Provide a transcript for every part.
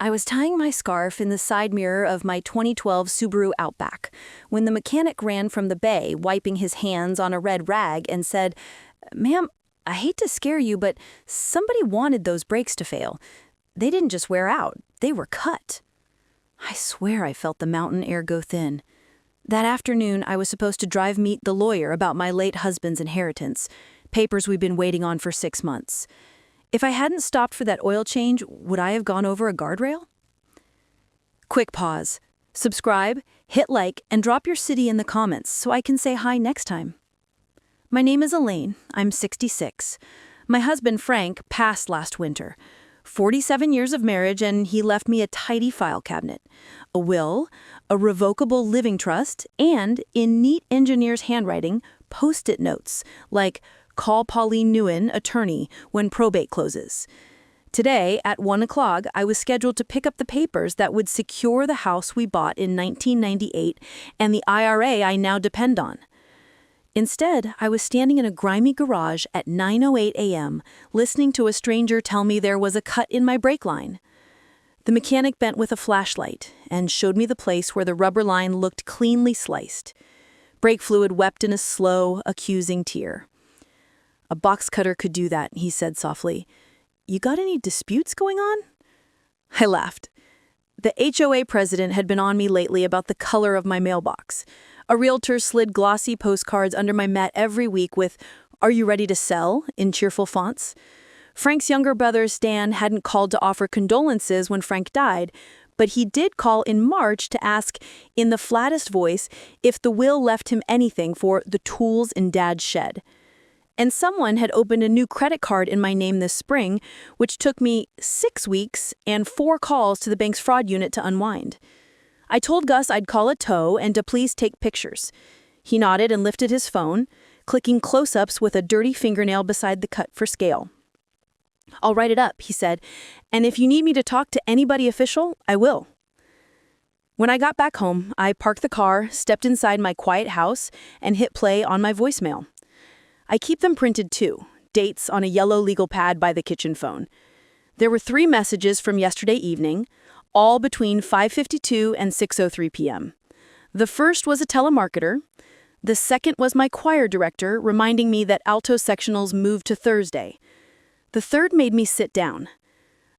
I was tying my scarf in the side mirror of my 2012 Subaru Outback when the mechanic ran from the bay, wiping his hands on a red rag, and said, "Ma'am, I hate to scare you, but somebody wanted those brakes to fail. They didn't just wear out, they were cut." I swear I felt the mountain air go thin. That afternoon, I was supposed to drive meet the lawyer about my late husband's inheritance, papers we'd been waiting on for 6 months. If I hadn't stopped for that oil change, would I have gone over a guardrail? Quick pause. Subscribe, hit like, and drop your city in the comments so I can say hi next time. My name is Elaine. I'm 66. My husband, Frank, passed last winter. 47 years of marriage, and he left me a tidy file cabinet, a will, a revocable living trust, and, in neat engineer's handwriting, post-it notes like, "Call Pauline Nguyen, attorney, when probate closes." Today, at 1 o'clock, I was scheduled to pick up the papers that would secure the house we bought in 1998 and the IRA I now depend on. Instead, I was standing in a grimy garage at 9:08 a.m., listening to a stranger tell me there was a cut in my brake line. The mechanic bent with a flashlight and showed me the place where the rubber line looked cleanly sliced. Brake fluid wept in a slow, accusing tear. "A box cutter could do that," he said softly. "You got any disputes going on?" I laughed. The HOA president had been on me lately about the color of my mailbox. A realtor slid glossy postcards under my mat every week with, "Are you ready to sell?" in cheerful fonts. Frank's younger brother, Stan, hadn't called to offer condolences when Frank died, but he did call in March to ask, in the flattest voice, if the will left him anything for the tools in Dad's shed. And someone had opened a new credit card in my name this spring, which took me 6 weeks and 4 calls to the bank's fraud unit to unwind. I told Gus I'd call a tow and to please take pictures. He nodded and lifted his phone, clicking close-ups with a dirty fingernail beside the cut for scale. "I'll write it up," he said, "and if you need me to talk to anybody official, I will." When I got back home, I parked the car, stepped inside my quiet house, and hit play on my voicemail. I keep them printed too, dates on a yellow legal pad by the kitchen phone. There were 3 messages from yesterday evening, all between 5:52 and 6:03 p.m. The first was a telemarketer. The second was my choir director reminding me that alto sectionals moved to Thursday. The third made me sit down.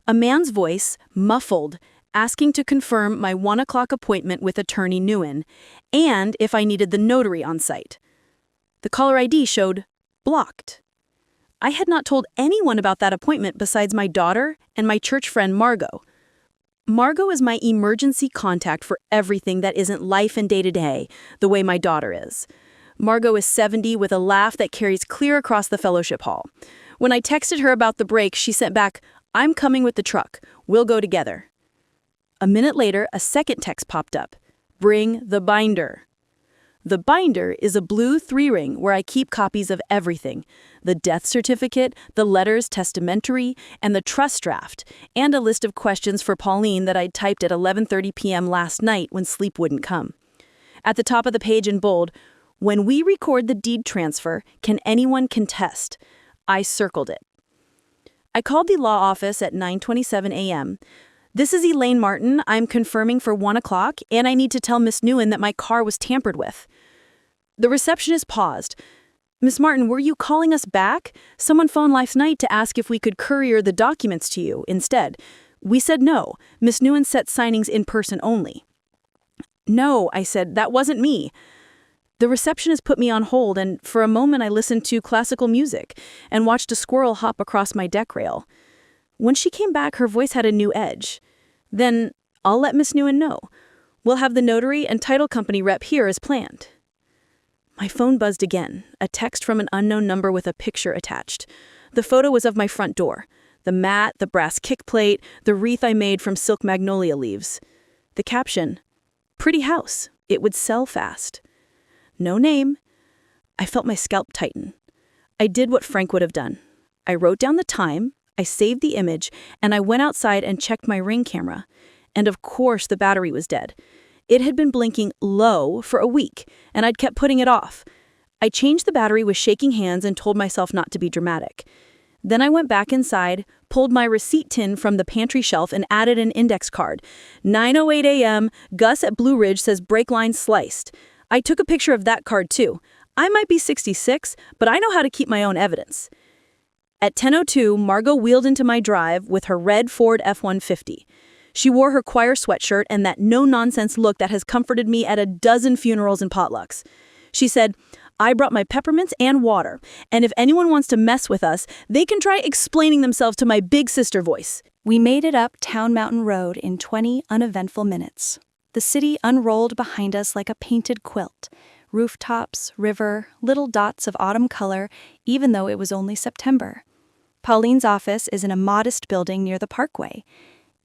A man's voice, muffled, asking to confirm my 1 o'clock appointment with attorney Nguyen, and if I needed the notary on site. The caller ID showed blocked. I had not told anyone about that appointment besides my daughter and my church friend Margot. Margot is my emergency contact for everything that isn't life and day-to-day, the way my daughter is. Margot is 70 with a laugh that carries clear across the fellowship hall. When I texted her about the break, she sent back, "I'm coming with the truck. We'll go together." A minute later, a second text popped up. "Bring the binder." The binder is a blue 3-ring where I keep copies of everything: the death certificate, the letters testamentary, and the trust draft, and a list of questions for Pauline that I'd typed at 11:30 p.m. last night when sleep wouldn't come. At the top of the page in bold, "When we record the deed transfer, can anyone contest?" I circled it. I called the law office at 9:27 a.m. "This is Elaine Martin. I'm confirming for 1 o'clock, and I need to tell Miss Nguyen that my car was tampered with." The receptionist paused. "Miss Martin, were you calling us back? Someone phoned last night to ask if we could courier the documents to you instead. We said no. Miss Nguyen set signings in person only." "No," I said, "that wasn't me." The receptionist put me on hold, and for a moment I listened to classical music and watched a squirrel hop across my deck rail. When she came back, her voice had a new edge. "Then I'll let Miss Nguyen know. We'll have the notary and title company rep here as planned." My phone buzzed again, a text from an unknown number with a picture attached. The photo was of my front door. The mat, the brass kickplate, the wreath I made from silk magnolia leaves. The caption, "Pretty house. It would sell fast." No name. I felt my scalp tighten. I did what Frank would have done. I wrote down the time, I saved the image, and I went outside and checked my Ring camera. And of course the battery was dead. It had been blinking low for a week, and I'd kept putting it off. I changed the battery with shaking hands and told myself not to be dramatic. Then I went back inside, pulled my receipt tin from the pantry shelf and added an index card. 9:08 a.m., Gus at Blue Ridge says brake line sliced. I took a picture of that card too. I might be 66, but I know how to keep my own evidence. At 10:02, Margot wheeled into my drive with her red Ford F-150. She wore her choir sweatshirt and that no-nonsense look that has comforted me at a dozen funerals and potlucks. She said, "I brought my peppermints and water, and if anyone wants to mess with us, they can try explaining themselves to my big sister voice." We made it up Town Mountain Road in 20 uneventful minutes. The city unrolled behind us like a painted quilt. Rooftops, river, little dots of autumn color, even though it was only September. Pauline's office is in a modest building near the parkway.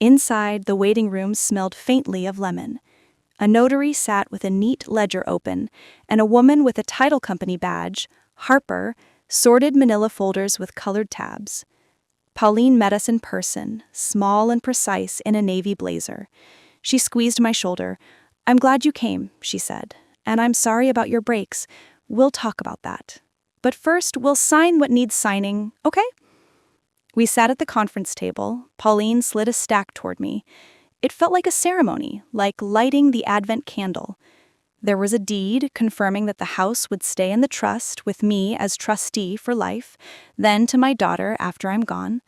Inside, the waiting room smelled faintly of lemon. A notary sat with a neat ledger open, and a woman with a title company badge, Harper, sorted manila folders with colored tabs. Pauline met us in person, small and precise in a navy blazer. She squeezed my shoulder. "I'm glad you came," she said, "and I'm sorry about your breaks. We'll talk about that. But first, we'll sign what needs signing, okay?" We sat at the conference table. Pauline slid a stack toward me. It felt like a ceremony, like lighting the Advent candle. There was a deed confirming that the house would stay in the trust with me as trustee for life, then to my daughter after I'm gone.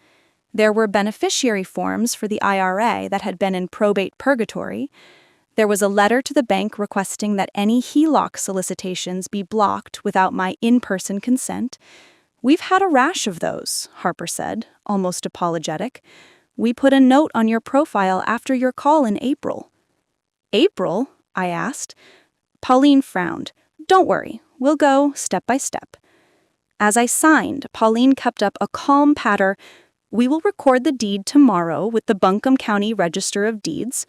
There were beneficiary forms for the IRA that had been in probate purgatory. There was a letter to the bank requesting that any HELOC solicitations be blocked without my in-person consent. "We've had a rash of those," Harper said, almost apologetic. "We put a note on your profile after your call in April." "April?" I asked. Pauline frowned. "Don't worry, we'll go step by step." As I signed, Pauline kept up a calm patter. "We will record the deed tomorrow with the Buncombe County Register of Deeds.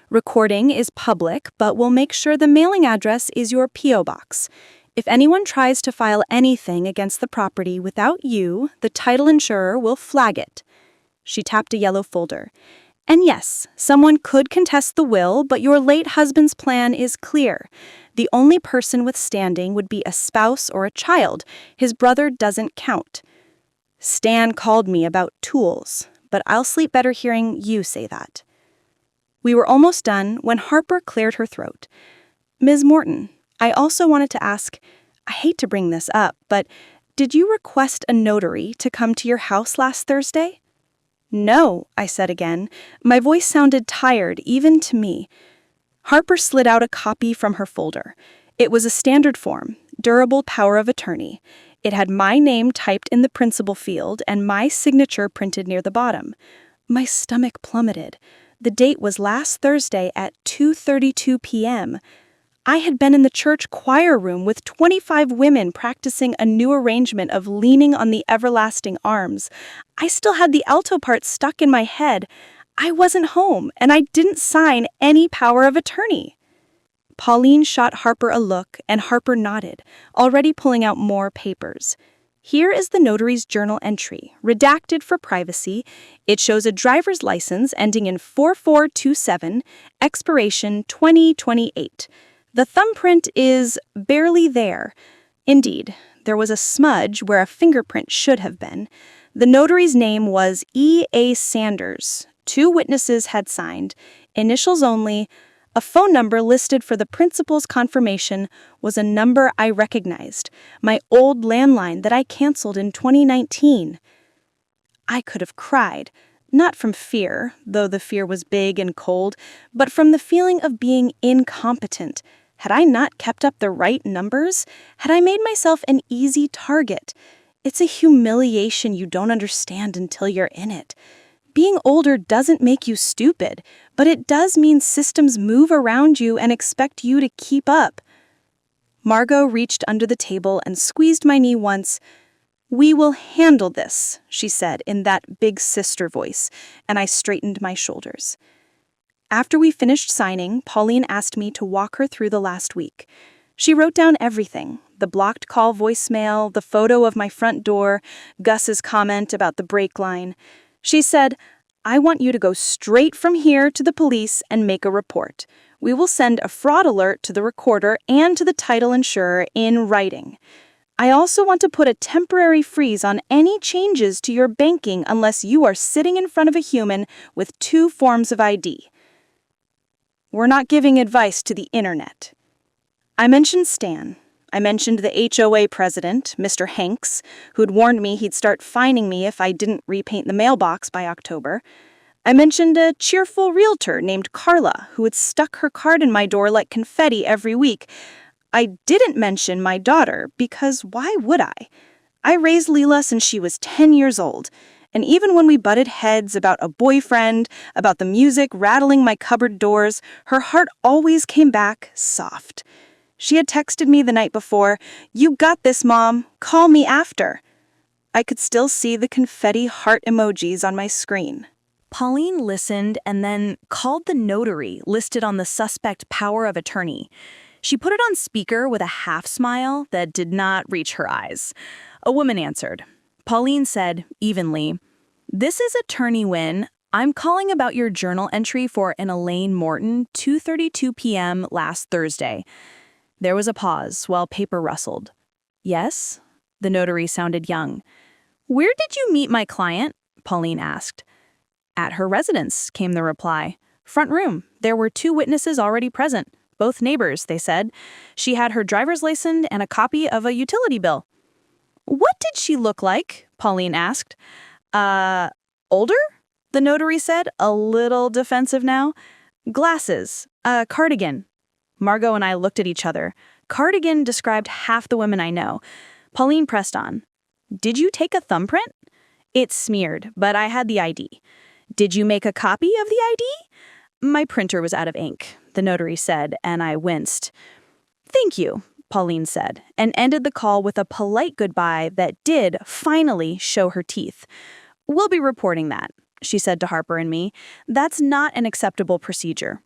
Recording is public, but we'll make sure the mailing address is your P.O. box. If anyone tries to file anything against the property without you, the title insurer will flag it." She tapped a yellow folder. "And yes, someone could contest the will, but your late husband's plan is clear. The only person with standing would be a spouse or a child. His brother doesn't count." Stan called me about tools, but I'll sleep better hearing you say that. We were almost done when Harper cleared her throat. "Ms. Morton, I also wanted to ask, I hate to bring this up, but did you request a notary to come to your house last Thursday?" "No," I said again. My voice sounded tired, even to me. Harper slid out a copy from her folder. It was a standard form, durable power of attorney. It had my name typed in the principal field and my signature printed near the bottom. My stomach plummeted. The date was last Thursday at 2:32 p.m. I had been in the church choir room with 25 women practicing a new arrangement of Leaning on the Everlasting Arms. I still had the alto part stuck in my head. I wasn't home, and I didn't sign any power of attorney. Pauline shot Harper a look, and Harper nodded, already pulling out more papers. Here is the notary's journal entry, redacted for privacy. It shows a driver's license ending in 4427, expiration 2028. The thumbprint is barely there. Indeed, there was a smudge where a fingerprint should have been. The notary's name was E.A. Sanders. 2 witnesses had signed, initials only. A phone number listed for the principal's confirmation was a number I recognized, my old landline that I canceled in 2019. I could have cried, not from fear, though the fear was big and cold, but from the feeling of being incompetent. Had I not kept up the right numbers? Had I made myself an easy target? It's a humiliation you don't understand until you're in it. Being older doesn't make you stupid, but it does mean systems move around you and expect you to keep up. Margot reached under the table and squeezed my knee once. "We will handle this," she said in that big sister voice, and I straightened my shoulders. After we finished signing, Pauline asked me to walk her through the last week. She wrote down everything, the blocked call voicemail, the photo of my front door, Gus's comment about the brake line. She said, "I want you to go straight from here to the police and make a report. We will send a fraud alert to the recorder and to the title insurer in writing." I also want to put a temporary freeze on any changes to your banking unless you are sitting in front of a human with 2 forms of ID. We're not giving advice to the internet. I mentioned Stan. I mentioned the HOA president, Mr. Hanks, who'd warned me he'd start fining me if I didn't repaint the mailbox by October. I mentioned a cheerful realtor named Carla who had stuck her card in my door like confetti every week. I didn't mention my daughter because why would I? I raised Leela since she was 10 years old, and even when we butted heads about a boyfriend, about the music rattling my cupboard doors, her heart always came back soft. She had texted me the night before, "You got this, Mom. Call me after." I could still see the confetti heart emojis on my screen. Pauline listened and then called the notary listed on the suspect power of attorney. She put it on speaker with a half smile that did not reach her eyes. A woman answered. Pauline said, evenly, "This is Attorney Wynn. I'm calling about your journal entry for an Elaine Morton, 2:32 p.m. last Thursday." There was a pause while paper rustled. "Yes?" The notary sounded young. "Where did you meet my client?" Pauline asked. "At her residence," came the reply. "Front room. There were 2 witnesses already present. Both neighbors," they said. "She had her driver's license and a copy of a utility bill." "What did she look like?" Pauline asked. Older?" The notary said, a little defensive now. "Glasses. Cardigan." Margot and I looked at each other. Cardigan described half the women I know. Pauline pressed on. "Did you take a thumbprint?" "It's smeared, but I had the ID." "Did you make a copy of the ID?" "My printer was out of ink," the notary said, and I winced. "Thank you," Pauline said, and ended the call with a polite goodbye that did finally show her teeth. "We'll be reporting that," she said to Harper and me. "That's not an acceptable procedure."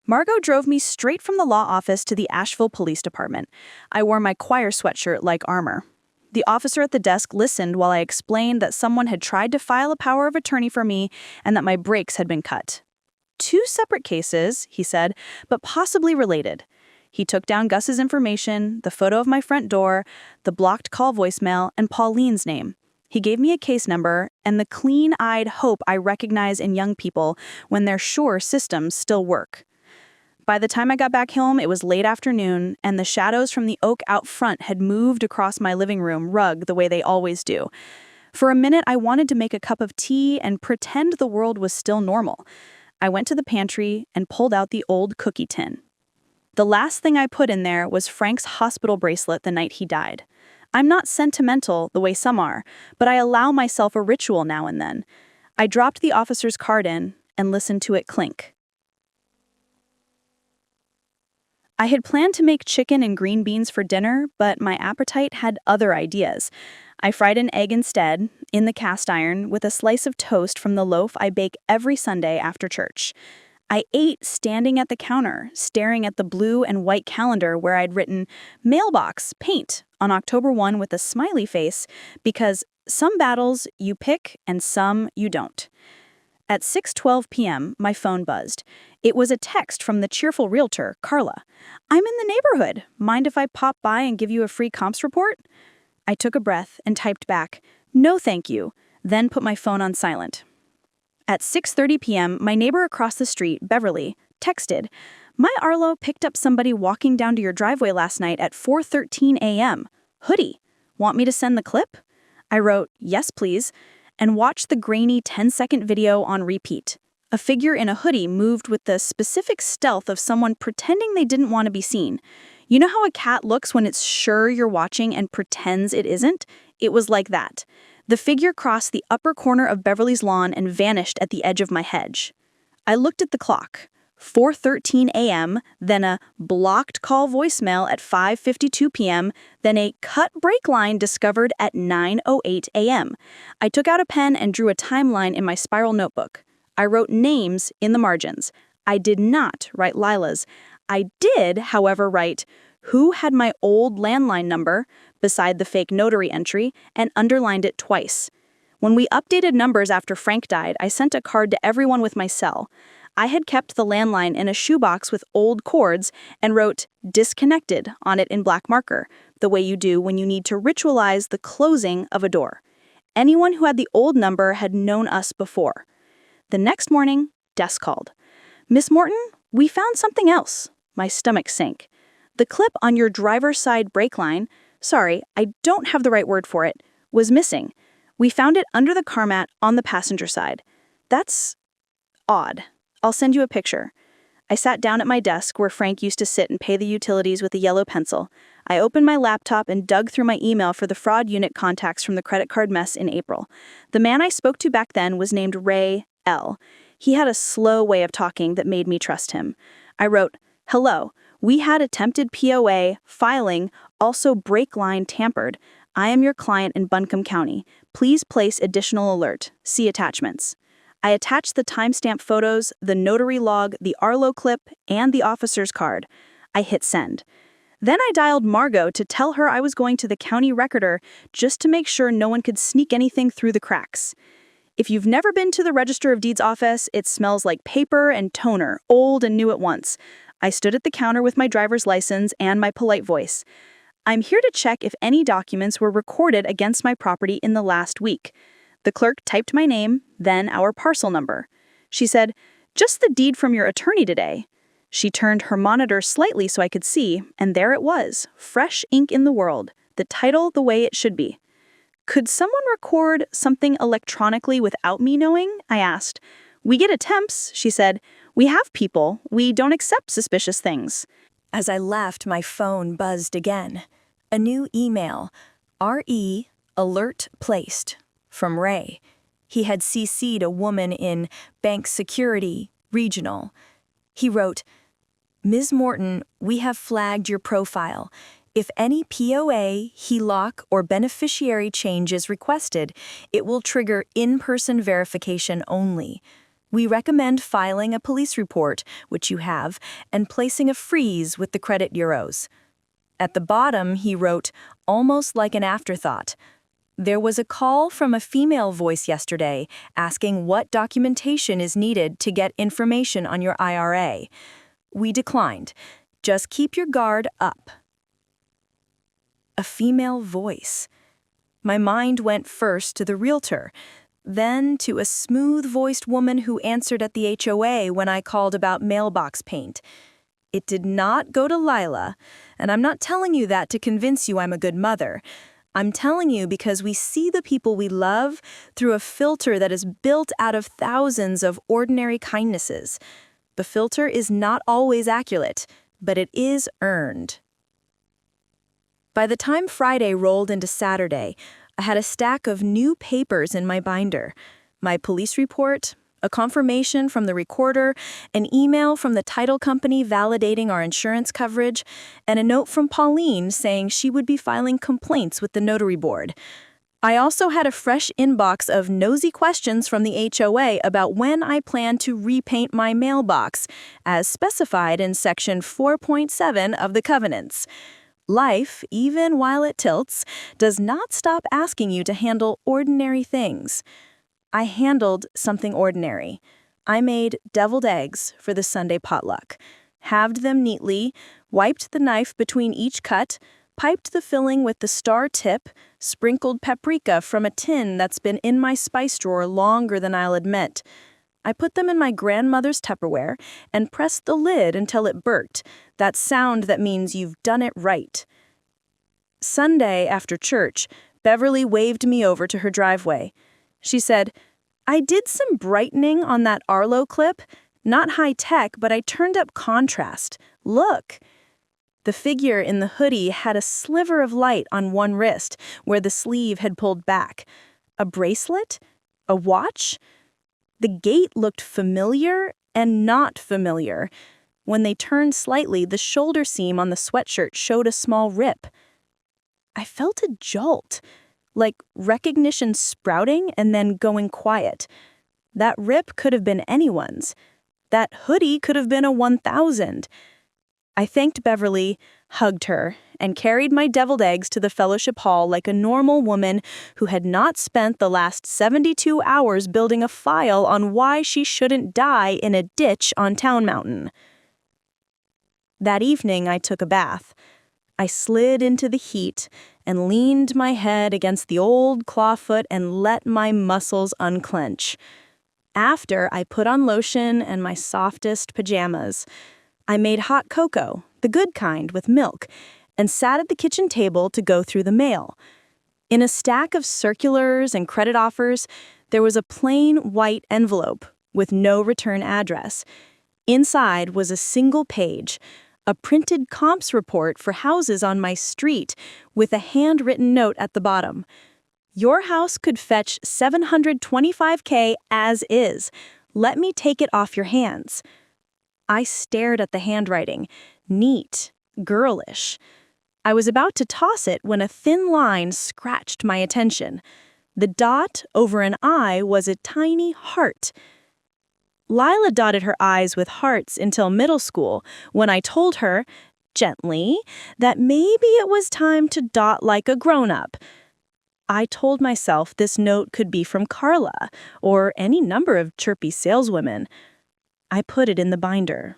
Margot drove me straight from the law office to the Asheville Police Department. I wore my choir sweatshirt like armor. The officer at the desk listened while I explained that someone had tried to file a power of attorney for me and that my brakes had been cut. 2 separate cases, he said, but possibly related. He took down Gus's information, the photo of my front door, the blocked call voicemail, and Pauline's name. He gave me a case number and the clean-eyed hope I recognize in young people when they're sure systems still work. By the time I got back home, it was late afternoon, and the shadows from the oak out front had moved across my living room rug the way they always do. For a minute, I wanted to make a cup of tea and pretend the world was still normal. I went to the pantry and pulled out the old cookie tin. The last thing I put in there was Frank's hospital bracelet the night he died. I'm not sentimental the way some are, but I allow myself a ritual now and then. I dropped the officer's card in and listened to it clink. I had planned to make chicken and green beans for dinner, but my appetite had other ideas. I fried an egg instead, in the cast iron, with a slice of toast from the loaf I bake every Sunday after church. I ate standing at the counter, staring at the blue and white calendar where I'd written, "Mailbox, paint," on October 1 with a smiley face, because some battles you pick and some you don't. At 6:12 p.m., my phone buzzed. It was a text from the cheerful realtor, Carla. "I'm in the neighborhood. Mind if I pop by and give you a free comps report?" I took a breath and typed back, "No thank you," then put my phone on silent. At 6:30 p.m., my neighbor across the street, Beverly, texted, "My Arlo picked up somebody walking down to your driveway last night at 4:13 a.m. Hoodie. Want me to send the clip?" I wrote, "Yes, please," and watched the grainy 10-second video on repeat. A figure in a hoodie moved with the specific stealth of someone pretending they didn't want to be seen. You know how a cat looks when it's sure you're watching and pretends it isn't? It was like that. The figure crossed the upper corner of Beverly's lawn and vanished at the edge of my hedge. I looked at the clock. 4:13 a.m., then a blocked call voicemail at 5:52 p.m., then a cut break line discovered at 9:08 a.m. I took out a pen and drew a timeline in my spiral notebook. I wrote names in the margins. I did not write Lila's. I did, however, write who had my old landline number beside the fake notary entry and underlined it twice. When we updated numbers after Frank died, I sent a card to everyone with my cell. I had kept the landline in a shoebox with old cords and wrote "disconnected" on it in black marker. the way you do when you need to ritualize the closing of a door. Anyone who had the old number had known us before. The next morning, Des called. "Miss Morton, we found something else." My stomach sank. The clip on your driver's side brake line, sorry, I don't have the right word for it, was missing. We found it under the car mat on the passenger side. That's odd. I'll send you a picture. I sat down at my desk where Frank used to sit and pay the utilities with a yellow pencil. I opened my laptop and dug through my email for the fraud unit contacts from the credit card mess in April. The man I spoke to back then was named Ray L. He had a slow way of talking that made me trust him. I wrote, "Hello, we had attempted POA, filing, also brake line tampered. I am your client in Buncombe County. Please place additional alert. See attachments." I attached the timestamp photos, the notary log, the Arlo clip, and the officer's card. I hit send. Then I dialed Margot to tell her I was going to the county recorder just to make sure no one could sneak anything through the cracks. If you've never been to the Register of Deeds office, it smells like paper and toner, old and new at once. I stood at the counter with my driver's license and my polite voice. "I'm here to check if any documents were recorded against my property in the last week." The clerk typed my name, then our parcel number. She said, "Just the deed from your attorney today." She turned her monitor slightly so I could see, and there it was, fresh ink in the world, the title the way it should be. "Could someone record something electronically without me knowing?" I asked. "We get attempts," she said. "We have people. We don't accept suspicious things." As I left, my phone buzzed again. A new email. RE, alert placed. From Ray. He had CC'd a woman in Bank Security, Regional. He wrote, "Ms. Morton, we have flagged your profile. If any POA, HELOC, or beneficiary change is requested, it will trigger in-person verification only. We recommend filing a police report, which you have, and placing a freeze with the credit bureaus." At the bottom, he wrote, almost like an afterthought, "There was a call from a female voice yesterday asking what documentation is needed to get information on your IRA. We declined. Just keep your guard up." A female voice. My mind went first to the realtor, then to a smooth-voiced woman who answered at the HOA when I called about mailbox paint. It did not go to Lila, and I'm not telling you that to convince you I'm a good mother. I'm telling you because we see the people we love through a filter that is built out of thousands of ordinary kindnesses. The filter is not always accurate, but it is earned. By the time Friday rolled into Saturday, I had a stack of new papers in my binder. My police report, a confirmation from the recorder, an email from the title company validating our insurance coverage, and a note from Pauline saying she would be filing complaints with the notary board. I also had a fresh inbox of nosy questions from the HOA about when I plan to repaint my mailbox, as specified in Section 4.7 of the covenants. Life, even while it tilts, does not stop asking you to handle ordinary things. I handled something ordinary. I made deviled eggs for the Sunday potluck, halved them neatly, wiped the knife between each cut, piped the filling with the star tip, sprinkled paprika from a tin that's been in my spice drawer longer than I'll admit. I put them in my grandmother's Tupperware and pressed the lid until it burked, that sound that means you've done it right. Sunday after church, Beverly waved me over to her driveway. She said, "I did some brightening on that Arlo clip. Not high tech, but I turned up contrast. Look." The figure in the hoodie had a sliver of light on one wrist where the sleeve had pulled back. A bracelet? A watch? The gait looked familiar and not familiar. When they turned slightly, the shoulder seam on the sweatshirt showed a small rip. I felt a jolt, like recognition sprouting and then going quiet. That rip could have been anyone's. That hoodie could have been a 1000. I thanked Beverly, hugged her, and carried my deviled eggs to the fellowship hall like a normal woman who had not spent the last 72 hours building a file on why she shouldn't die in a ditch on Town Mountain. That evening, I took a bath. I slid into the heat and leaned my head against the old clawfoot and let my muscles unclench. After, I put on lotion and my softest pajamas. I made hot cocoa, the good kind with milk, and sat at the kitchen table to go through the mail. In a stack of circulars and credit offers, there was a plain white envelope with no return address. Inside was a single page, a printed comps report for houses on my street with a handwritten note at the bottom. Your house could fetch $725K as is. Let me take it off your hands. I stared at the handwriting, neat, girlish. I was about to toss it when a thin line scratched my attention. The dot over an I was a tiny heart. Lila dotted her I's with hearts until middle school, when I told her, gently, that maybe it was time to dot like a grown-up. I told myself this note could be from Carla, or any number of chirpy saleswomen. I put it in the binder.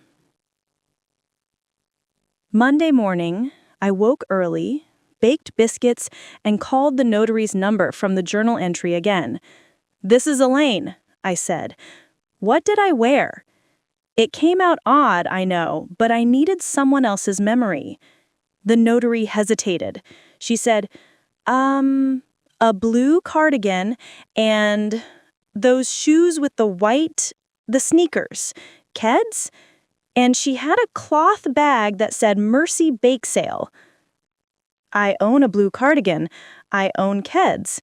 Monday morning, I woke early, baked biscuits, and called the notary's number from the journal entry again. "This is Elaine," I said. "What did I wear?" It came out odd, I know, but I needed someone else's memory. The notary hesitated. She said, a blue cardigan and those shoes with the sneakers, Keds? And she had a cloth bag that said Mercy Bake Sale. I own a blue cardigan. I own Keds.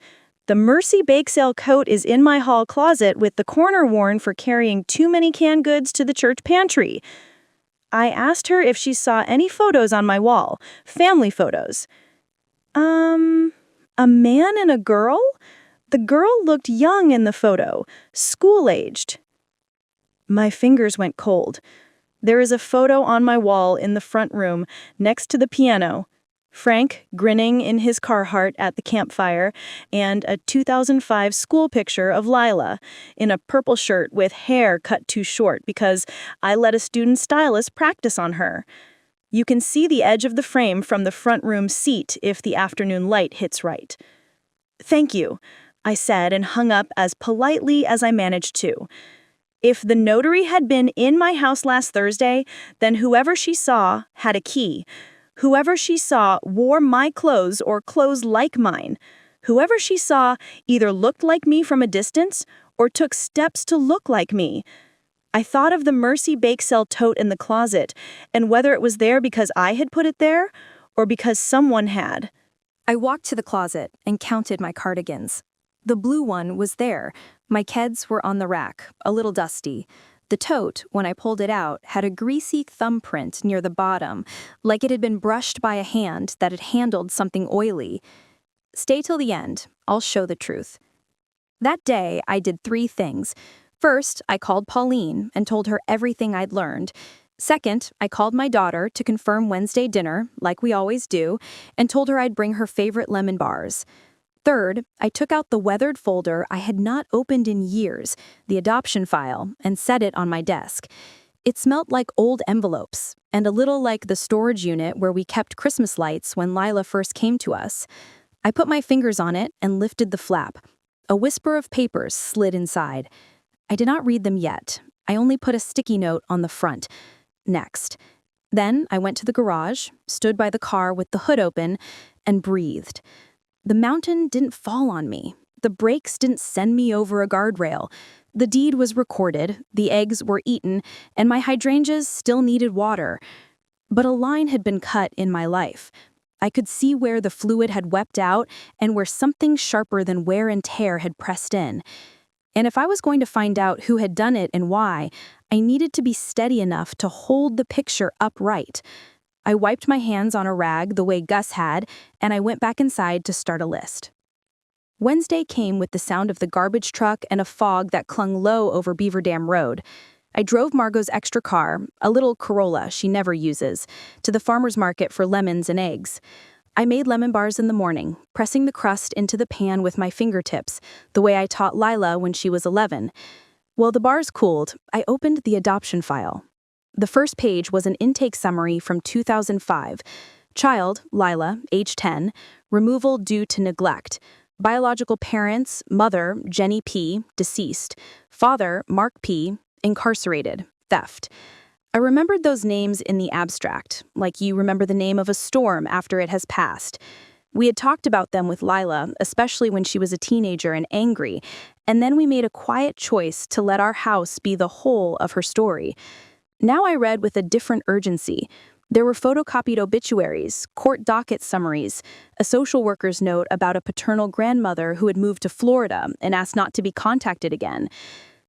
The Mercy Bake Sale coat is in my hall closet with the corner worn for carrying too many canned goods to the church pantry. I asked her if she saw any photos on my wall, family photos. A man and a girl? The girl looked young in the photo, school-aged. My fingers went cold. There is a photo on my wall in the front room, next to the piano. Frank grinning in his Carhartt at the campfire, and a 2005 school picture of Lila in a purple shirt with hair cut too short because I let a student stylist practice on her. You can see the edge of the frame from the front room seat if the afternoon light hits right. "Thank you," I said and hung up as politely as I managed to. If the notary had been in my house last Thursday, then whoever she saw had a key. Whoever she saw wore my clothes or clothes like mine. Whoever she saw either looked like me from a distance or took steps to look like me. I thought of the Mercy Bake Sale tote in the closet and whether it was there because I had put it there or because someone had. I walked to the closet and counted my cardigans. The blue one was there. My Keds were on the rack, a little dusty. The tote, when I pulled it out, had a greasy thumbprint near the bottom, like it had been brushed by a hand that had handled something oily. Stay till the end. I'll show the truth. That day, I did 3 things. First, I called Pauline and told her everything I'd learned. Second, I called my daughter to confirm Wednesday dinner, like we always do, and told her I'd bring her favorite lemon bars. Third, I took out the weathered folder I had not opened in years, the adoption file, and set it on my desk. It smelt like old envelopes, and a little like the storage unit where we kept Christmas lights when Lila first came to us. I put my fingers on it and lifted the flap. A whisper of papers slid inside. I did not read them yet. I only put a sticky note on the front. Next. Then I went to the garage, stood by the car with the hood open, and breathed. The mountain didn't fall on me. The brakes didn't send me over a guardrail. The deed was recorded, the eggs were eaten, and my hydrangeas still needed water. But a line had been cut in my life. I could see where the fluid had wept out and where something sharper than wear and tear had pressed in. And if I was going to find out who had done it and why, I needed to be steady enough to hold the picture upright. I wiped my hands on a rag the way Gus had, and I went back inside to start a list. Wednesday came with the sound of the garbage truck and a fog that clung low over Beaver Dam Road. I drove Margot's extra car, a little Corolla she never uses, to the farmer's market for lemons and eggs. I made lemon bars in the morning, pressing the crust into the pan with my fingertips, the way I taught Lila when she was 11. While the bars cooled, I opened the adoption file. The first page was an intake summary from 2005. Child, Lila, age 10, removal due to neglect. Biological parents, mother, Jenny P., deceased. Father, Mark P., incarcerated, theft. I remembered those names in the abstract, like you remember the name of a storm after it has passed. We had talked about them with Lila, especially when she was a teenager and angry, and then we made a quiet choice to let our house be the whole of her story. Now I read with a different urgency. There were photocopied obituaries, court docket summaries, a social worker's note about a paternal grandmother who had moved to Florida and asked not to be contacted again.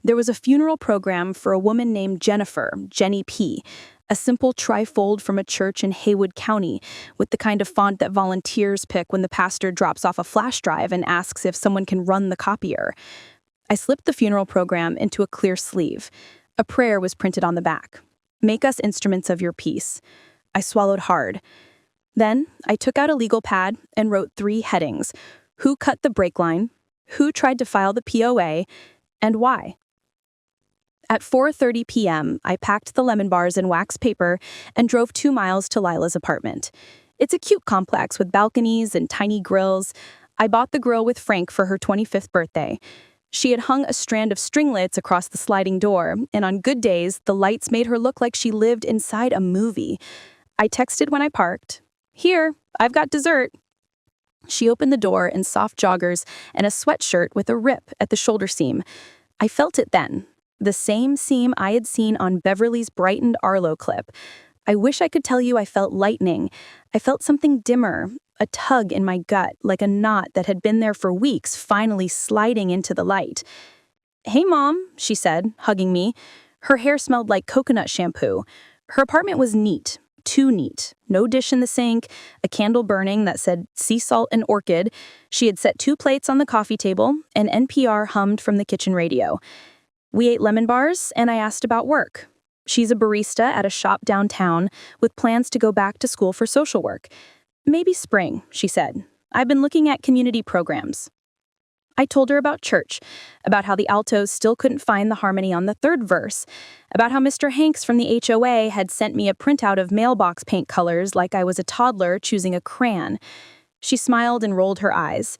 There was a funeral program for a woman named Jennifer, Jenny P., a simple trifold from a church in Haywood County, with the kind of font that volunteers pick when the pastor drops off a flash drive and asks if someone can run the copier. I slipped the funeral program into a clear sleeve. A prayer was printed on the back. "Make us instruments of your peace." I swallowed hard. Then I took out a legal pad and wrote 3 headings: who cut the brake line, who tried to file the POA, and why. At 4:30 p.m., I packed the lemon bars in wax paper and drove 2 miles to Lila's apartment. It's a cute complex with balconies and tiny grills. I bought the grill with Frank for her 25th birthday. She had hung a strand of stringlets across the sliding door, and on good days, the lights made her look like she lived inside a movie. I texted when I parked, "Here, I've got dessert." She opened the door in soft joggers and a sweatshirt with a rip at the shoulder seam. I felt it then. The same seam I had seen on Beverly's brightened Arlo clip. I wish I could tell you I felt lightning. I felt something dimmer, a tug in my gut, like a knot that had been there for weeks finally sliding into the light. "Hey, Mom," she said, hugging me. Her hair smelled like coconut shampoo. Her apartment was neat, too neat. No dish in the sink, a candle burning that said sea salt and orchid. She had set 2 plates on the coffee table, and NPR hummed from the kitchen radio. We ate lemon bars, and I asked about work. She's a barista at a shop downtown with plans to go back to school for social work. "Maybe spring," she said. "I've been looking at community programs." I told her about church, about how the altos still couldn't find the harmony on the 3rd verse, about how Mr. Hanks from the HOA had sent me a printout of mailbox paint colors like I was a toddler choosing a crayon. She smiled and rolled her eyes.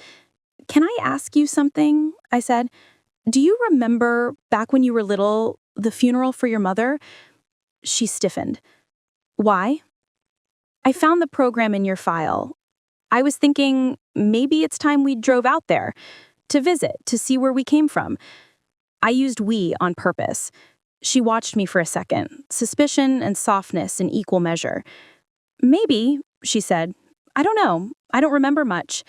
"Can I ask you something?" I said. "Do you remember, back when you were little, the funeral for your mother?" She stiffened. "Why?" "I found the program in your file. I was thinking maybe it's time we drove out there, to visit, to see where we came from." I used "we" on purpose. She watched me for a second, suspicion and softness in equal measure. "Maybe," she said. "I don't know. I don't remember much."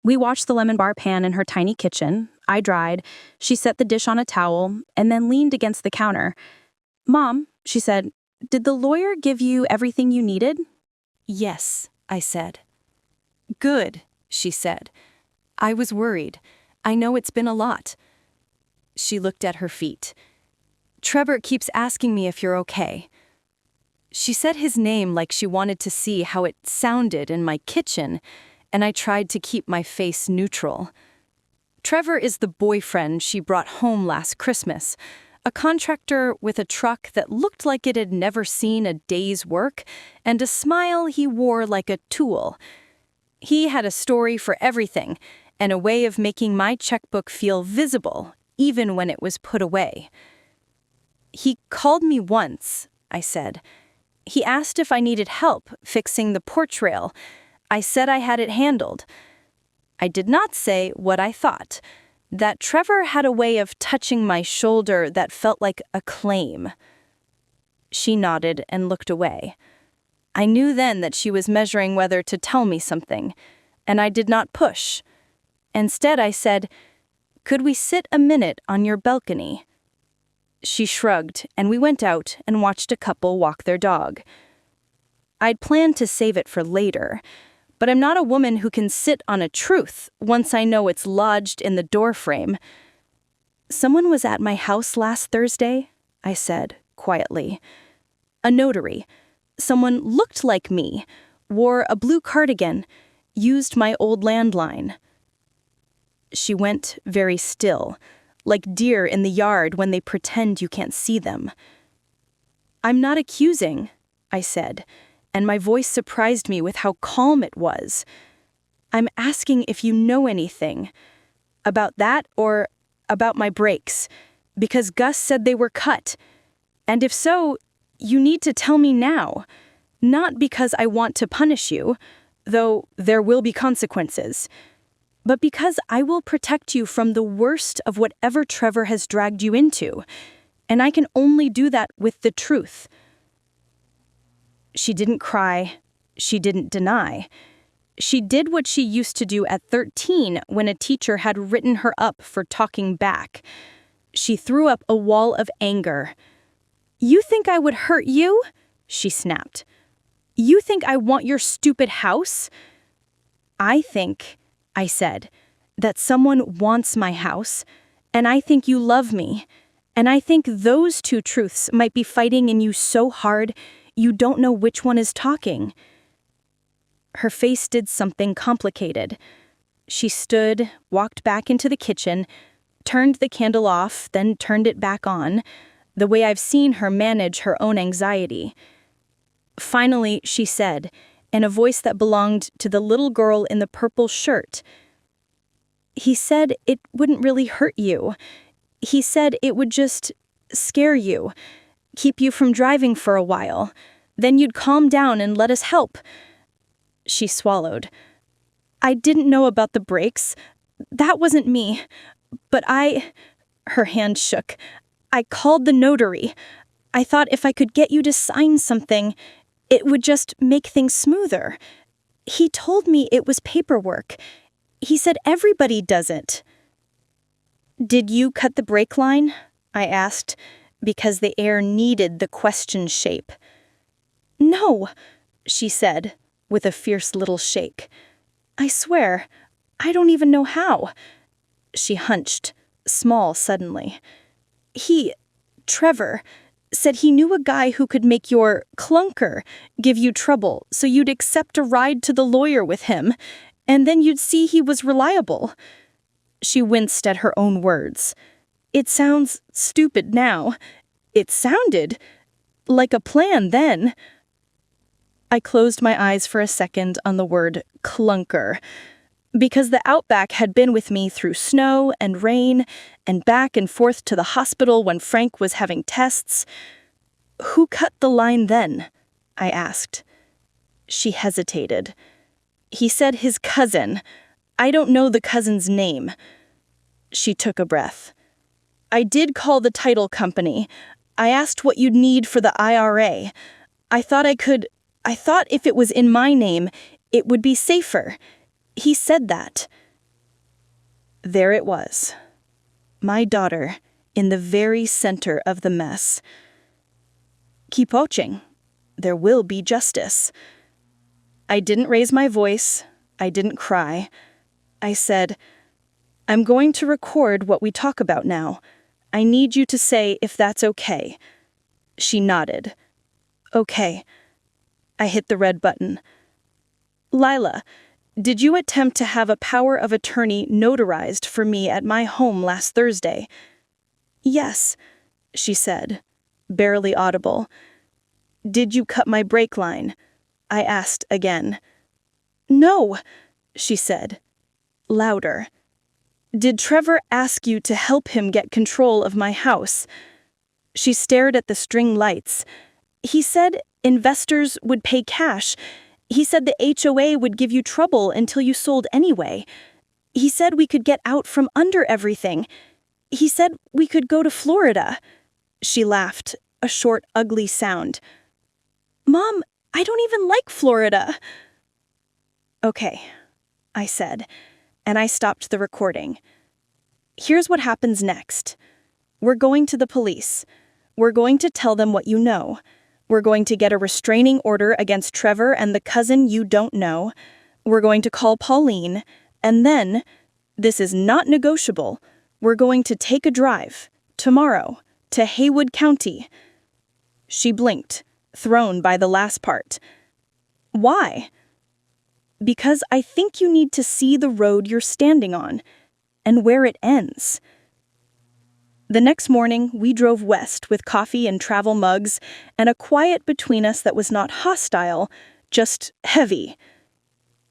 We watched the lemon bar pan in her tiny kitchen. I dried. She set the dish on a towel and then leaned against the counter. "Mom," she said, "did the lawyer give you everything you needed?" "Yes," I said. "Good," she said. "I was worried. I know it's been a lot." She looked at her feet. "Trevor keeps asking me if you're okay." She said his name like she wanted to see how it sounded in my kitchen, and I tried to keep my face neutral. Trevor is the boyfriend she brought home last Christmas, a contractor with a truck that looked like it had never seen a day's work, and a smile he wore like a tool. He had a story for everything, and a way of making my checkbook feel visible, even when it was put away. "He called me once," I said. "He asked if I needed help fixing the porch rail. I said I had it handled." I did not say what I thought, that Trevor had a way of touching my shoulder that felt like a claim. She nodded and looked away. I knew then that she was measuring whether to tell me something, and I did not push. Instead, I said, "Could we sit a minute on your balcony?" She shrugged, and we went out and watched a couple walk their dog. I'd planned to save it for later, but I'm not a woman who can sit on a truth once I know it's lodged in the doorframe. "Someone was at my house last Thursday," I said, quietly. "A notary. Someone looked like me, wore a blue cardigan, used my old landline." She went very still, like deer in the yard when they pretend you can't see them. "I'm not accusing," I said, and my voice surprised me with how calm it was. "I'm asking if you know anything. About that or about my brakes, because Gus said they were cut. And if so, you need to tell me now. Not because I want to punish you, though there will be consequences, but because I will protect you from the worst of whatever Trevor has dragged you into, and I can only do that with the truth." She didn't cry. She didn't deny. She did what she used to do at 13 when a teacher had written her up for talking back. She threw up a wall of anger. "You think I would hurt you?" she snapped. "You think I want your stupid house?" "I think," I said, "that someone wants my house, and I think you love me, and I think those two truths might be fighting in you so hard you don't know which one is talking." Her face did something complicated. She stood, walked back into the kitchen, turned the candle off, then turned it back on, the way I've seen her manage her own anxiety. Finally, she said, in a voice that belonged to the little girl in the purple shirt, "He said it wouldn't really hurt you. He said it would just scare you, keep you from driving for a while. Then you'd calm down and let us help." She swallowed. "I didn't know about the brakes. That wasn't me. But her hand shook. "I called the notary. I thought if I could get you to sign something, it would just make things smoother. He told me it was paperwork. He said everybody does it." "Did you cut the brake line?" I asked, because the air needed the question shape. "No," she said, with a fierce little shake. "I swear, I don't even know how." She hunched, small suddenly. Trevor, said he knew a guy who could make your clunker give you trouble so you'd accept a ride to the lawyer with him, and then you'd see he was reliable." She winced at her own words. "It sounds stupid now. It sounded like a plan then." I closed my eyes for a second on the word clunker, because the Outback had been with me through snow and rain and back and forth to the hospital when Frank was having tests. "Who cut the line then?" I asked. She hesitated. "He said his cousin. I don't know the cousin's name." She took a breath. "I did call the title company. I asked what you'd need for the IRA. I thought if it was in my name, it would be safer. He said that." There it was. My daughter, in the very center of the mess. "Keep watching. There will be justice." I didn't raise my voice. I didn't cry. I said, "I'm going to record what we talk about now. I need you to say if that's okay." She nodded. "Okay." I hit the red button. "Lila, did you attempt to have a power of attorney notarized for me at my home last Thursday?" "Yes," she said, barely audible. "Did you cut my brake line?" I asked again. "No," she said, louder. "Did Trevor ask you to help him get control of my house?" She stared at the string lights. "He said investors would pay cash. He said the HOA would give you trouble until you sold anyway. He said we could get out from under everything. He said we could go to Florida." She laughed, a short, ugly sound. "Mom, I don't even like Florida." "Okay," I said, and I stopped the recording. "Here's what happens next. We're going to the police. We're going to tell them what you know. We're going to get a restraining order against Trevor and the cousin you don't know. We're going to call Pauline, and then, this is not negotiable, we're going to take a drive, tomorrow, to Haywood County." She blinked, thrown by the last part. "Why?" "Because I think you need to see the road you're standing on, and where it ends." The next morning, we drove west with coffee and travel mugs and a quiet between us that was not hostile, just heavy.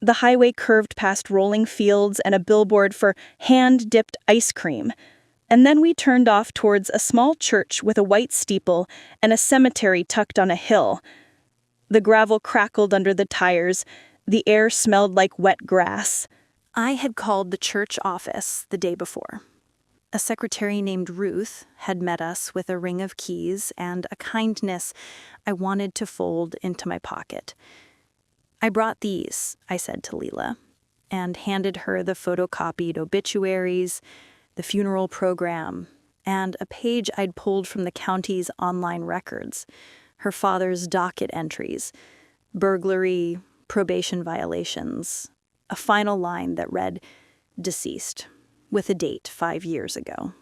The highway curved past rolling fields and a billboard for hand-dipped ice cream. And then we turned off towards a small church with a white steeple and a cemetery tucked on a hill. The gravel crackled under the tires. The air smelled like wet grass. I had called the church office the day before. A secretary named Ruth had met us with a ring of keys and a kindness I wanted to fold into my pocket. "I brought these," I said to Leela, and handed her the photocopied obituaries, the funeral program, and a page I'd pulled from the county's online records, her father's docket entries, burglary, probation violations, a final line that read, "Deceased," with a date 5 years ago.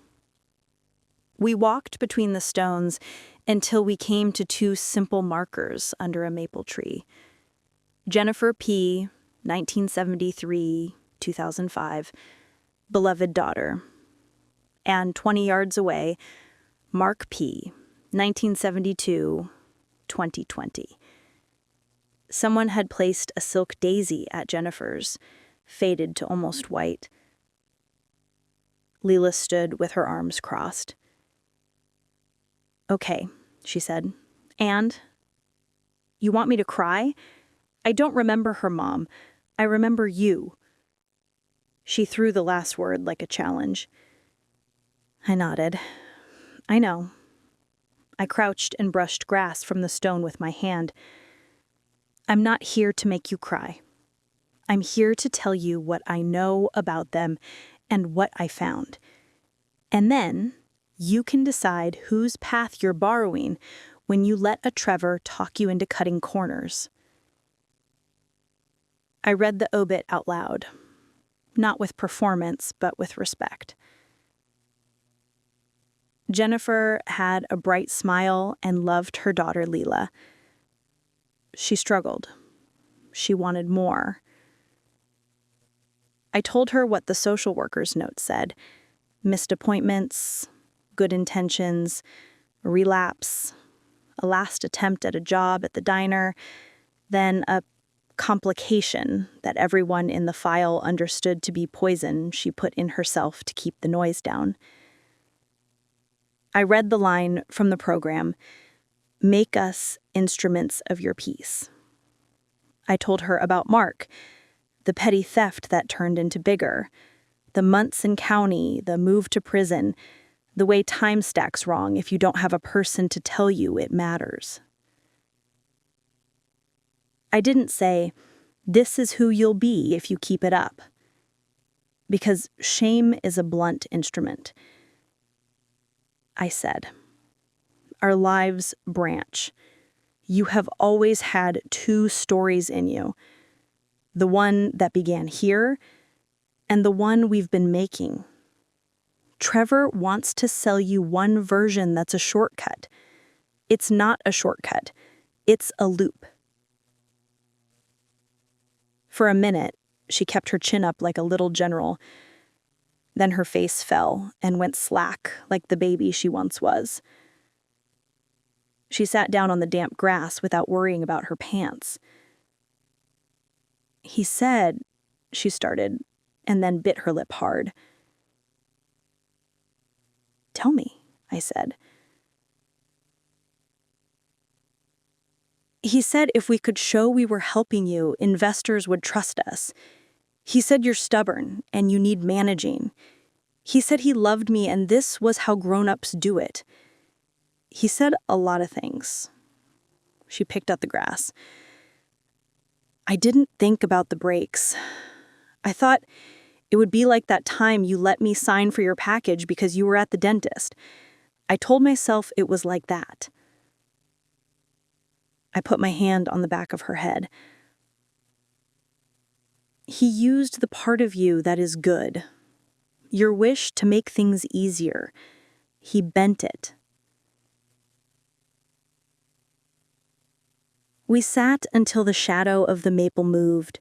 We walked between the stones until we came to 2 simple markers under a maple tree. Jennifer P., 1973, 2005, beloved daughter. And 20 yards away, Mark P., 1972, 2020. Someone had placed a silk daisy at Jennifer's, faded to almost white. Leela stood with her arms crossed. "Okay," she said. "And? You want me to cry? I don't remember her, Mom. I remember you." She threw the last word like a challenge. I nodded. "I know." I crouched and brushed grass from the stone with my hand. "I'm not here to make you cry. I'm here to tell you what I know about them and what I found. And then you can decide whose path you're borrowing when you let a Trevor talk you into cutting corners." I read the obit out loud, not with performance, but with respect. Jennifer had a bright smile and loved her daughter Leela. She struggled. She wanted more. I told her what the social worker's note said: missed appointments, good intentions, a relapse, a last attempt at a job at the diner, then a complication that everyone in the file understood to be poison she put in herself to keep the noise down. I read the line from the program, "Make us instruments of your peace." I told her about Mark, the petty theft that turned into bigger, the months in county, the move to prison, the way time stacks wrong if you don't have a person to tell you it matters. I didn't say, "This is who you'll be if you keep it up," because shame is a blunt instrument. I said, "Our lives branch. You have always had 2 stories in you. The one that began here, and the one we've been making. Trevor wants to sell you one version that's a shortcut. It's not a shortcut. It's a loop." For a minute, she kept her chin up like a little general. Then her face fell and went slack like the baby she once was. She sat down on the damp grass without worrying about her pants. "He said," she started, and then bit her lip hard. "Tell me," I said. "He said if we could show we were helping you, investors would trust us. He said you're stubborn and you need managing. He said he loved me and this was how grown-ups do it. He said a lot of things." She picked up the grass. "I didn't think about the breaks. I thought it would be like that time you let me sign for your package because you were at the dentist. I told myself it was like that." I put my hand on the back of her head. "He used the part of you that is good. Your wish to make things easier. He bent it." We sat until the shadow of the maple moved.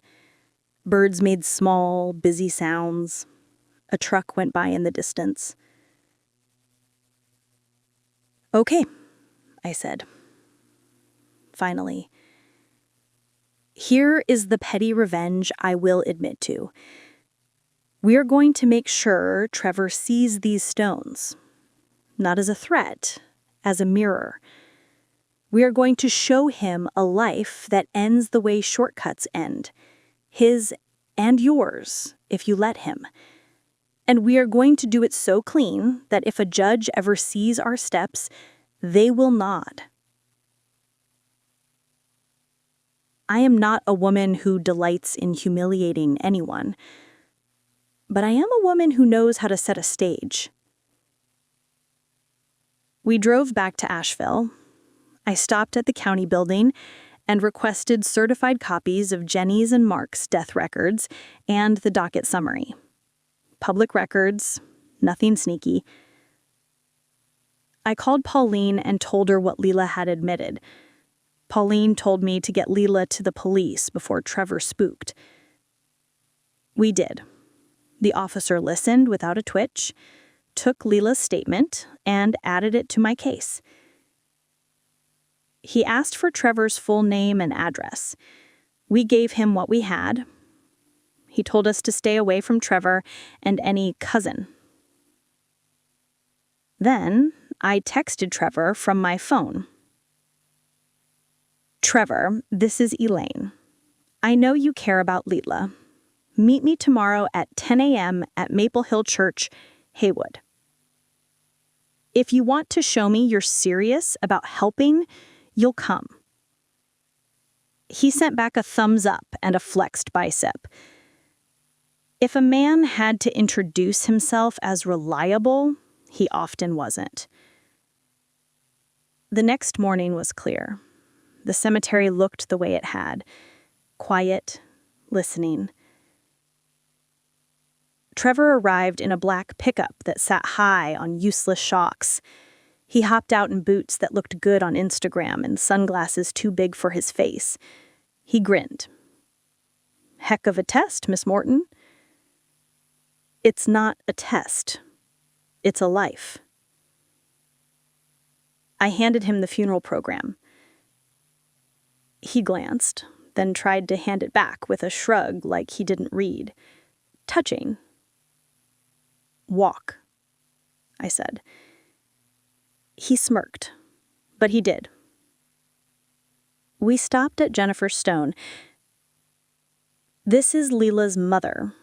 Birds made small, busy sounds. A truck went by in the distance. Okay, I said. Finally. Here is the petty revenge I will admit to. We are going to make sure Trevor sees these stones, not as a threat, as a mirror. We are going to show him a life that ends the way shortcuts end, his and yours, if you let him. And we are going to do it so clean that if a judge ever sees our steps, they will nod. I am not a woman who delights in humiliating anyone, but I am a woman who knows how to set a stage. We drove back to Asheville. I stopped at the county building and requested certified copies of Jenny's and Mark's death records and the docket summary. Public records, nothing sneaky. I called Pauline and told her what Leela had admitted. Pauline told me to get Leela to the police before Trevor spooked. We did. The officer listened without a twitch, took Leela's statement, and added it to my case. He asked for Trevor's full name and address. We gave him what we had. He told us to stay away from Trevor and any cousin. Then I texted Trevor from my phone. Trevor, this is Elaine. I know you care about Leela. Meet me tomorrow at 10 a.m. at Maple Hill Church, Haywood. If you want to show me you're serious about helping, you'll come. He sent back a thumbs up and a flexed bicep. If a man had to introduce himself as reliable, he often wasn't. The next morning was clear. The cemetery looked the way it had. Quiet, listening. Trevor arrived in a black pickup that sat high on useless shocks. He hopped out in boots that looked good on Instagram and sunglasses too big for his face. He grinned. Heck of a test, Miss Morton. It's not a test. It's a life. I handed him the funeral program. He glanced, then tried to hand it back with a shrug like he didn't read. Touching. Walk, I said. He smirked, but he did. We stopped at Jennifer Stone. This is Leela's mother.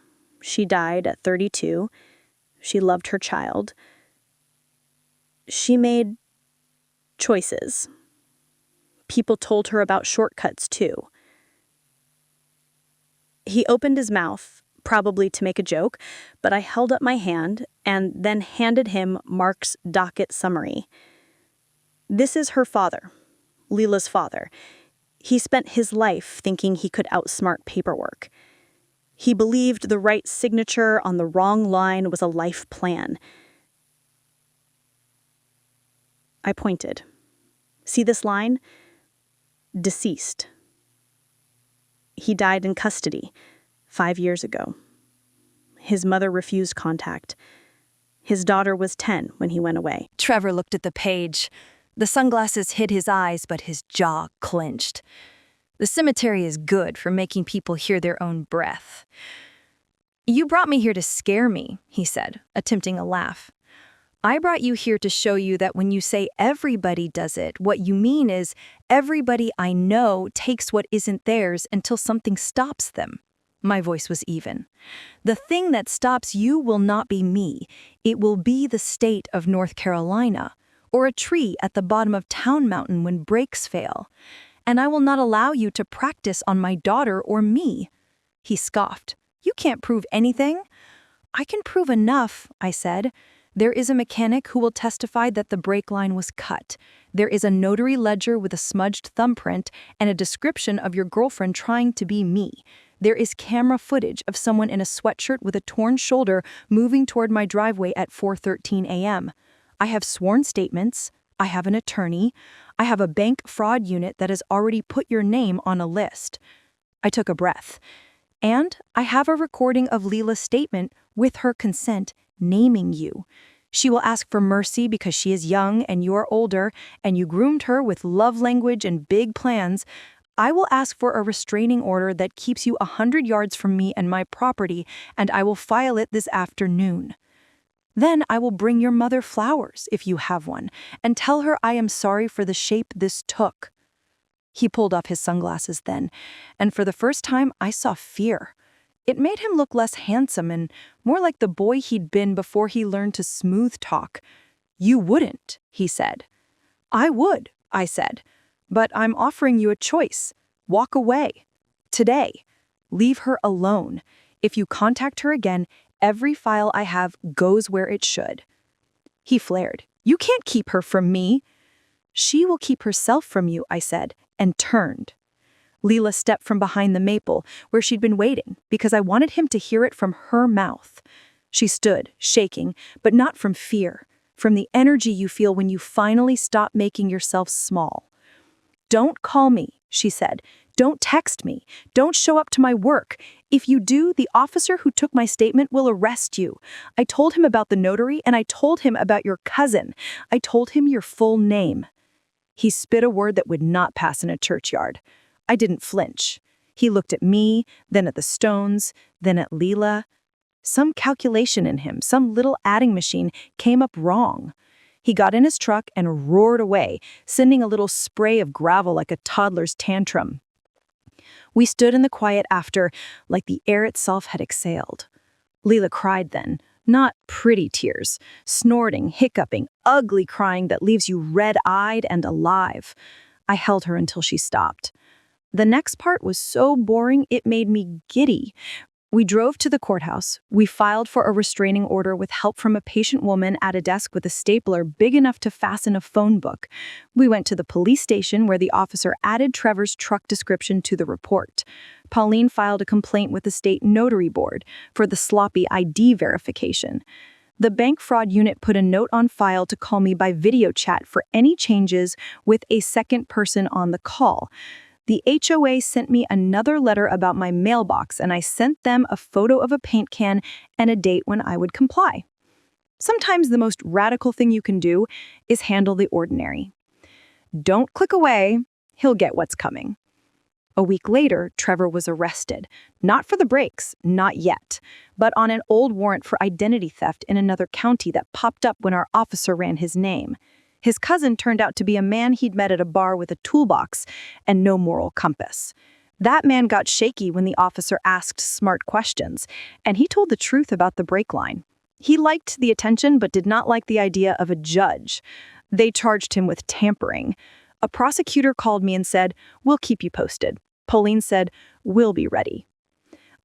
She died at 32. She loved her child. She made choices. People told her about shortcuts, too. He opened his mouth, probably to make a joke, but I held up my hand and then handed him Mark's docket summary. This is her father, Leela's father. He spent his life thinking he could outsmart paperwork. He believed the right signature on the wrong line was a life plan. I pointed. See this line? Deceased. He died in custody 5 years ago. His mother refused contact. His daughter was 10 when he went away. Trevor looked at the page. The sunglasses hid his eyes, but his jaw clenched. The cemetery is good for making people hear their own breath. You brought me here to scare me, he said, attempting a laugh. I brought you here to show you that when you say everybody does it, what you mean is everybody I know takes what isn't theirs until something stops them. My voice was even. The thing that stops you will not be me. It will be the state of North Carolina, or a tree at the bottom of Town Mountain when brakes fail. And I will not allow you to practice on my daughter or me. He scoffed. You can't prove anything. I can prove enough, I said. There is a mechanic who will testify that the brake line was cut. There is a notary ledger with a smudged thumbprint and a description of your girlfriend trying to be me. There is camera footage of someone in a sweatshirt with a torn shoulder moving toward my driveway at 4:13 a.m. I have sworn statements. I have an attorney. I have a bank fraud unit that has already put your name on a list. I took a breath. And I have a recording of Leela's statement with her consent naming you. She will ask for mercy because she is young and you are older, and you groomed her with love language and big plans. I will ask for a restraining order that keeps you 100 yards from me and my property, and I will file it this afternoon. Then I will bring your mother flowers, if you have one, and tell her I am sorry for the shape this took." He pulled off his sunglasses then, and for the first time I saw fear. It made him look less handsome and more like the boy he'd been before he learned to smooth talk. "You wouldn't," he said. "I would," I said. "But I'm offering you a choice. Walk away. Today. Leave her alone. If you contact her again, every file I have goes where it should." He flared. "You can't keep her from me." "She will keep herself from you," I said, and turned. Leela stepped from behind the maple, where she'd been waiting, because I wanted him to hear it from her mouth. She stood, shaking, but not from fear, from the energy you feel when you finally stop making yourself small. "Don't call me," she said. "Don't text me. Don't show up to my work. If you do, the officer who took my statement will arrest you. I told him about the notary, and I told him about your cousin. I told him your full name." He spit a word that would not pass in a churchyard. I didn't flinch. He looked at me, then at the stones, then at Leela. Some calculation in him, some little adding machine, came up wrong. He got in his truck and roared away, sending a little spray of gravel like a toddler's tantrum. We stood in the quiet after, like the air itself had exhaled. Leela cried then, not pretty tears, snorting, hiccuping, ugly crying that leaves you red-eyed and alive. I held her until she stopped. The next part was so boring it made me giddy. We drove to the courthouse. We filed for a restraining order with help from a patient woman at a desk with a stapler big enough to fasten a phone book. We went to the police station where the officer added Trevor's truck description to the report. Pauline filed a complaint with the state notary board for the sloppy ID verification. The bank fraud unit put a note on file to call me by video chat for any changes with a second person on the call. The HOA sent me another letter about my mailbox, and I sent them a photo of a paint can and a date when I would comply. Sometimes the most radical thing you can do is handle the ordinary. Don't click away, he'll get what's coming. A week later, Trevor was arrested, not for the breaks, not yet, but on an old warrant for identity theft in another county that popped up when our officer ran his name. His cousin turned out to be a man he'd met at a bar with a toolbox and no moral compass. That man got shaky when the officer asked smart questions, and he told the truth about the brake line. He liked the attention but did not like the idea of a judge. They charged him with tampering. A prosecutor called me and said, "We'll keep you posted." Pauline said, "We'll be ready."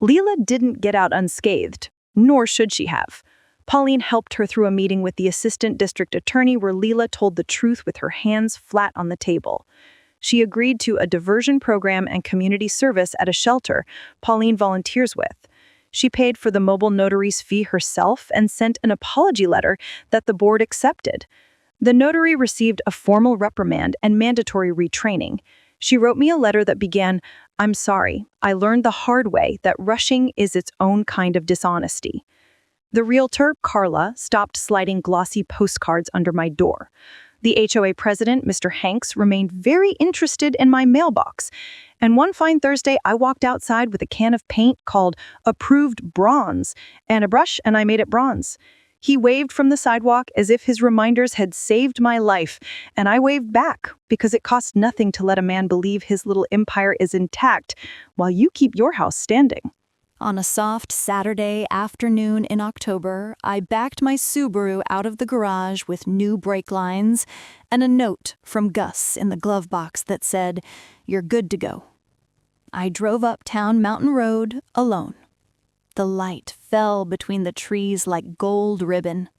Leela didn't get out unscathed, nor should she have. Pauline helped her through a meeting with the assistant district attorney where Leela told the truth with her hands flat on the table. She agreed to a diversion program and community service at a shelter Pauline volunteers with. She paid for the mobile notary's fee herself and sent an apology letter that the board accepted. The notary received a formal reprimand and mandatory retraining. She wrote me a letter that began, "I'm sorry, I learned the hard way that rushing is its own kind of dishonesty." The realtor, Carla, stopped sliding glossy postcards under my door. The HOA president, Mr. Hanks, remained very interested in my mailbox. And one fine Thursday, I walked outside with a can of paint called Approved Bronze and a brush, and I made it bronze. He waved from the sidewalk as if his reminders had saved my life, and I waved back because it costs nothing to let a man believe his little empire is intact while you keep your house standing. On a soft Saturday afternoon in October, I backed my Subaru out of the garage with new brake lines and a note from Gus in the glove box that said, "You're good to go." I drove uptown Mountain Road alone. The light fell between the trees like gold ribbon.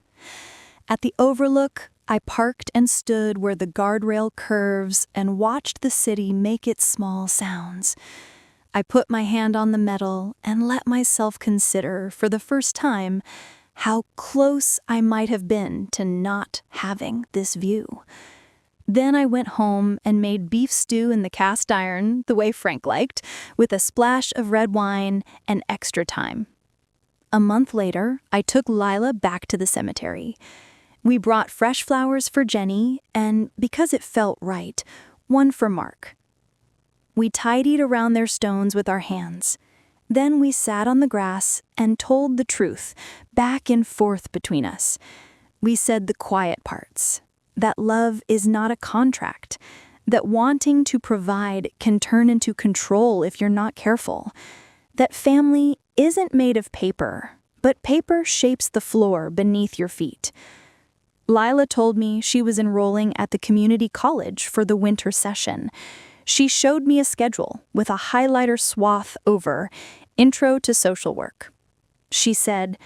At the overlook, I parked and stood where the guardrail curves and watched the city make its small sounds. I put my hand on the metal and let myself consider, for the first time, how close I might have been to not having this view. Then I went home and made beef stew in the cast iron, the way Frank liked, with a splash of red wine and extra thyme. A month later, I took Lila back to the cemetery. We brought fresh flowers for Jenny, and because it felt right, one for Mark. We tidied around their stones with our hands. Then we sat on the grass and told the truth, back and forth between us. We said the quiet parts, that love is not a contract, that wanting to provide can turn into control if you're not careful, that family isn't made of paper, but paper shapes the floor beneath your feet. Lila told me she was enrolling at the community college for the winter session. She showed me a schedule with a highlighter swath over Intro to Social Work. She said,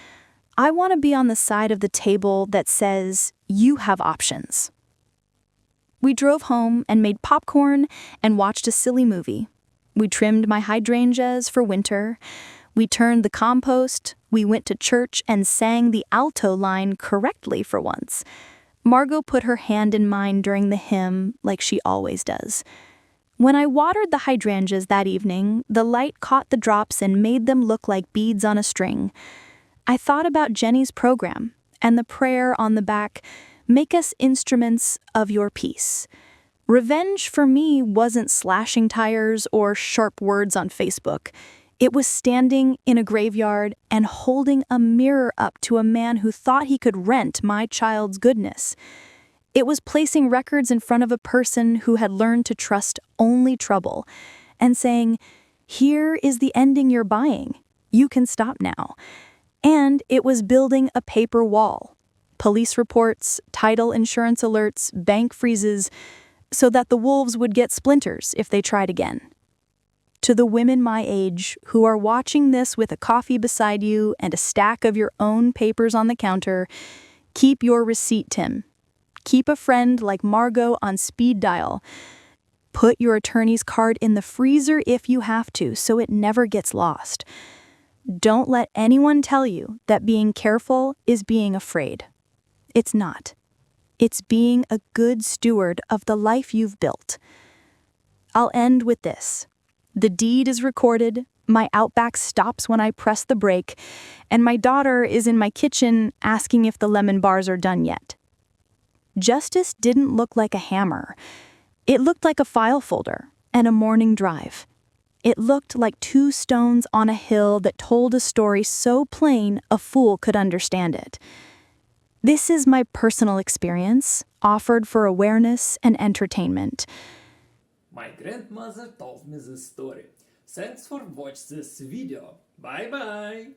I want to be on the side of the table that says, you have options. We drove home and made popcorn and watched a silly movie. We trimmed my hydrangeas for winter. We turned the compost. We went to church and sang the alto line correctly for once. Margot put her hand in mine during the hymn like she always does. When I watered the hydrangeas that evening, the light caught the drops and made them look like beads on a string. I thought about Jenny's program and the prayer on the back, make us instruments of your peace. Revenge for me wasn't slashing tires or sharp words on Facebook. It was standing in a graveyard and holding a mirror up to a man who thought he could rent my child's goodness. It was placing records in front of a person who had learned to trust only trouble and saying, here is the ending you're buying. You can stop now. And it was building a paper wall. Police reports, title insurance alerts, bank freezes, so that the wolves would get splinters if they tried again. To the women my age who are watching this with a coffee beside you and a stack of your own papers on the counter, keep your receipt, Tim. Keep a friend like Margot on speed dial. Put your attorney's card in the freezer if you have to, so it never gets lost. Don't let anyone tell you that being careful is being afraid. It's not. It's being a good steward of the life you've built. I'll end with this. The deed is recorded, my Outback stops when I press the brake, and my daughter is in my kitchen asking if the lemon bars are done yet. Justice didn't look like a hammer. It looked like a file folder and a morning drive. It looked like two stones on a hill that told a story so plain a fool could understand it. This is my personal experience, offered for awareness and entertainment. My grandmother told me this story. Thanks for watching this video. Bye bye.